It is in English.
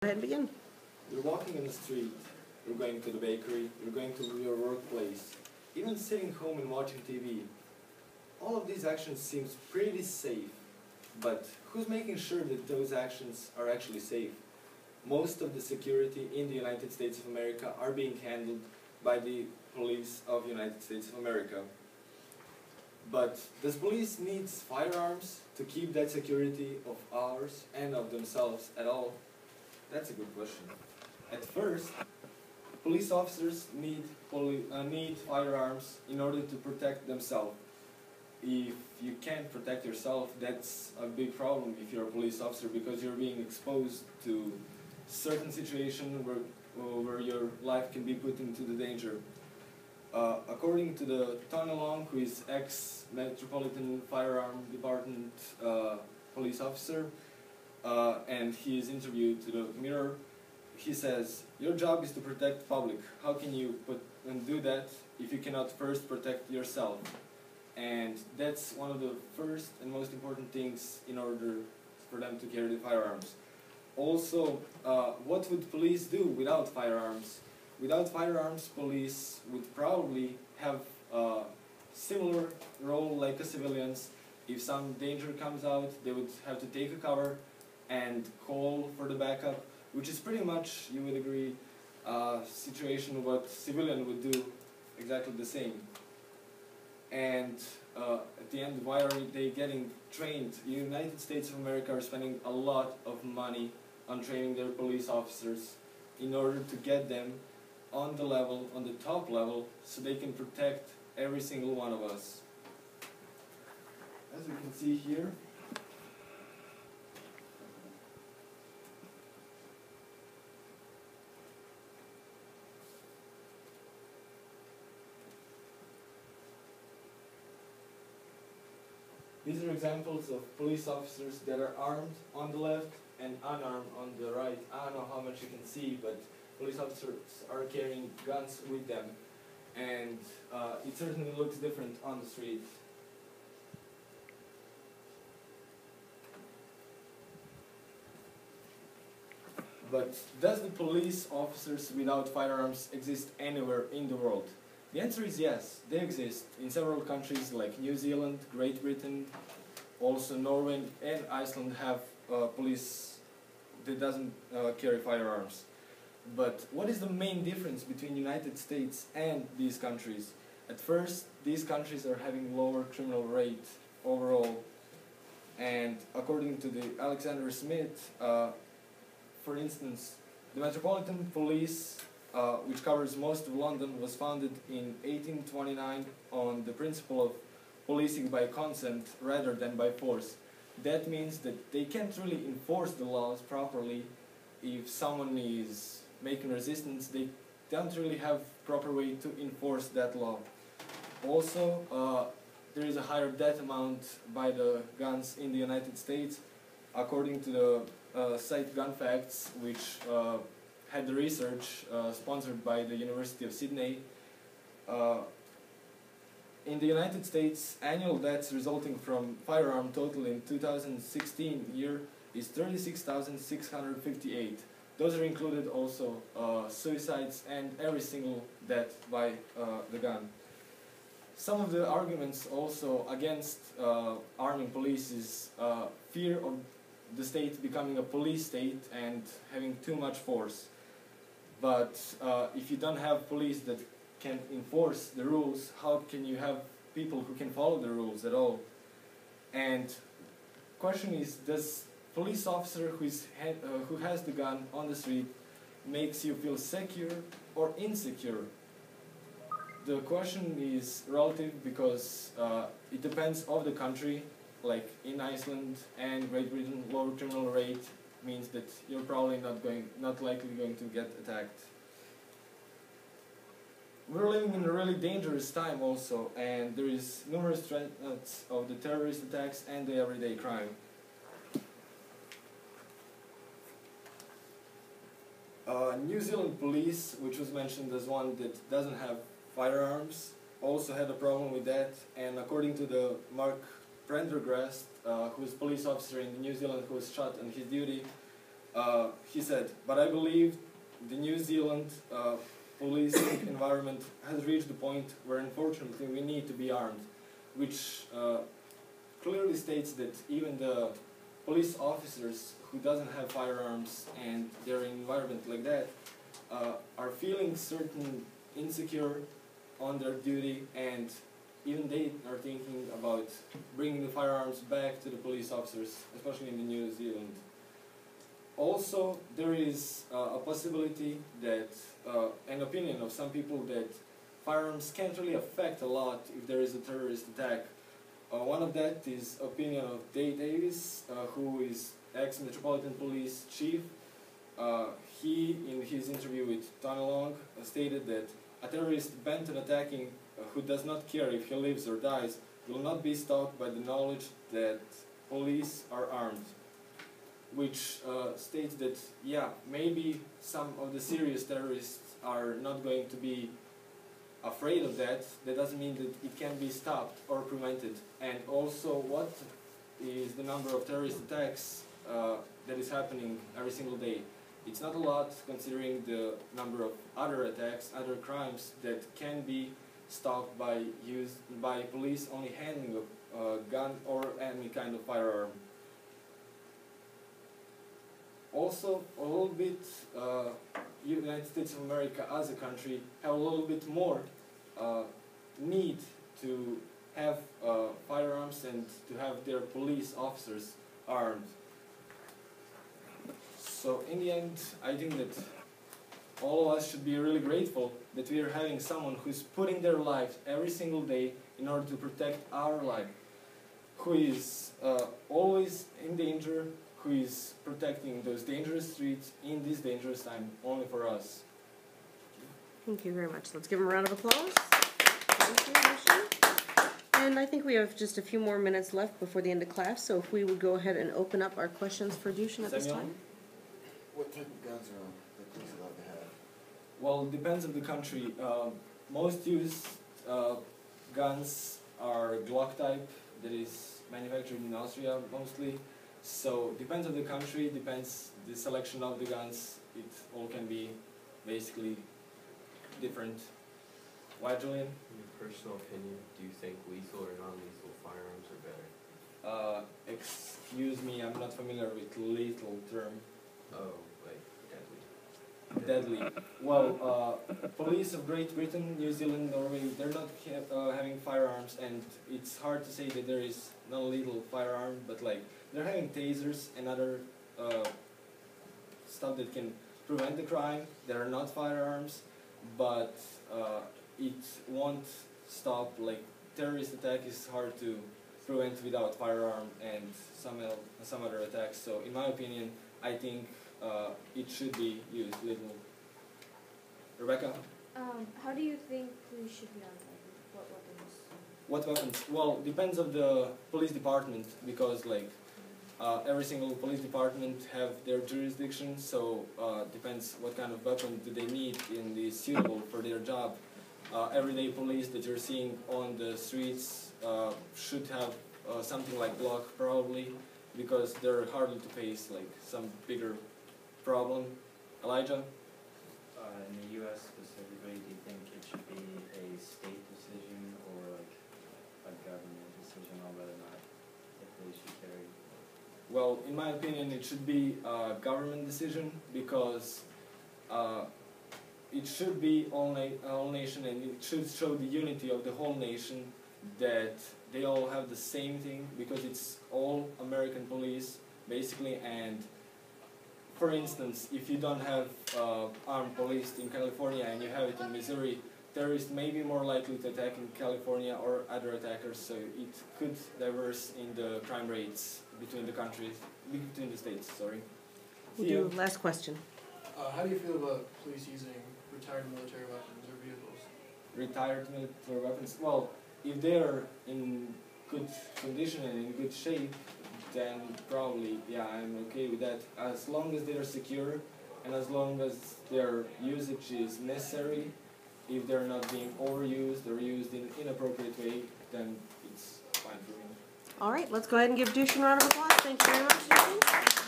ahead and begin. You're walking in the street, you're going to the bakery, you're going to your workplace, even sitting home and watching TV. All of these actions seem pretty safe, but who's making sure that those actions are actually safe? Most of the security in the United States of America are being handled by the police of the United States of America. But does police need firearms to keep that security of ours and of themselves at all? That's a good question. At first, police officers need firearms in order to protect themselves. If you can't protect yourself, that's a big problem if you're a police officer, because you're being exposed to certain situations where your life can be put into the danger. According to the Tony Long, who is ex-Metropolitan Firearm Department police officer, and he is interviewed to the Mirror, he says, "Your job is to protect the public. How can you do that if you cannot first protect yourself?" And that's one of the first and most important things in order for them to carry the firearms. Also, what would police do without firearms? Without firearms, police would probably have a similar role like the civilians. If some danger comes out, they would have to take a cover and call for the backup, which is pretty much, you would agree, a situation what civilian would do exactly the same. And at the end, why are they getting trained? The United States of America are spending a lot of money on training their police officers in order to get them on the top level, so they can protect every single one of us. As we can see here, these are examples of police officers that are armed on the left and unarmed on the right. I don't know how much you can see, but police officers are carrying guns with them, and it certainly looks different on the street. But does the police officers without firearms exist anywhere in the world? The answer is yes, they exist in several countries like New Zealand, Great Britain, also Norway and Iceland have police that doesn't carry firearms. But what is the main difference between United States and these countries? At first, these countries are having lower criminal rate overall, and according to the Alexander Smith, for instance, the Metropolitan Police, which covers most of London, was founded in 1829 on the principle of policing by consent rather than by force. That means that they can't really enforce the laws properly. If someone is making resistance, they don't really have proper way to enforce that law. Also, there is a higher death amount by the guns in the United States. According to the site Gun Facts, which had the research sponsored by the University of Sydney, in the United States, annual deaths resulting from firearm total in 2016 year is 36,658. Those are included also suicides and every single death by the gun. Some of the arguments also against arming police is fear of the state becoming a police state and having too much force. But if you don't have police that can enforce the rules, how can you have people who can follow the rules at all? And question is, does police officer who has the gun on the street makes you feel secure or insecure? The question is relative because it depends on the country. Like in Iceland and Great Britain, lower criminal rate means that you're probably not likely going to get attacked. We're living in a really dangerous time also, and there is numerous threats of the terrorist attacks and the everyday crime. New Zealand police, which was mentioned as one that doesn't have firearms, also had a problem with that, and according to the Mark Prendergast, who is a police officer in New Zealand who was shot on his duty, He said, "But I believe the New Zealand policing environment has reached the point where unfortunately we need to be armed," which clearly states that even the police officers who doesn't have firearms and they're in an environment like that are feeling certain insecure on their duty, and even they are thinking about bringing the firearms back to the police officers, especially in the New Zealand. Also, there is a possibility that, an opinion of some people that firearms can't really affect a lot if there is a terrorist attack. One of that is opinion of Dave Davis, who is ex-Metropolitan Police Chief. He, in his interview with Tony Long, stated that a terrorist bent on attacking who does not care if he lives or dies will not be stopped by the knowledge that police are armed. Which states that, yeah, maybe some of the serious terrorists are not going to be afraid of that. That doesn't mean that it can be stopped or prevented. And also, what is the number of terrorist attacks that is happening every single day? It's not a lot considering the number of other attacks, other crimes that can be stopped by police only handling a gun or any kind of firearm. Also, a little bit, United States of America as a country have a little bit more need to have firearms and to have their police officers armed. So in the end, I think that all of us should be really grateful that we are having someone who's putting their life every single day in order to protect our life, who is always in danger, who is protecting those dangerous streets in this dangerous time only for us. Thank you very much. Let's give him a round of applause. Thank you, Dusan. And I think we have just a few more minutes left before the end of class, so if we would go ahead and open up our questions for Dusan at this time. What type of guns are the police allowed to have? Well, it depends on the country. Most used guns are Glock type, that is manufactured in Austria mostly. So depends on the country, depends the selection of the guns. It all can be basically different. Why, Julian? In your personal opinion, do you think lethal or non-lethal firearms are better? Excuse me, I'm not familiar with lethal term. Oh, like deadly. Deadly. Well, police of Great Britain, New Zealand, Norway, they're not having firearms, and it's hard to say that there is non-lethal firearm, but like they're having tasers and other stuff that can prevent the crime. That are not firearms, but it won't stop. Like terrorist attack is hard to prevent without firearm, and some other attacks. So in my opinion, I think it should be used lethal. Rebecca? How do you think police should be armed? What weapons? What weapons? Well, depends on the police department, because like every single police department have their jurisdiction, so depends what kind of weapon do they need and is suitable for their job. Everyday police that you're seeing on the streets should have something like Glock probably, because they're harder to face, like some bigger problem. Elijah? In the U.S. specifically, do you think it should be a state decision or like a government decision on whether or not the police should carry? Well, in my opinion, it should be a government decision, because it should be all nation, and it should show the unity of the whole nation, that they all have the same thing, because it's all American police basically. And for instance, if you don't have armed police in California and you have it in Missouri, terrorists may be more likely to attack in California or other attackers, so it could diverse in the crime rates between the countries, between the states, sorry. We'll do last question. How do you feel about police using retired military weapons or vehicles? Retired military weapons? Well, if they're in good condition and in good shape, then probably, yeah, I'm okay with that. As long as they're secure and as long as their usage is necessary, if they're not being overused or used in inappropriate way, then it's fine for me. All right, let's go ahead and give Dusan a round of applause. Thank you very much, Dusan.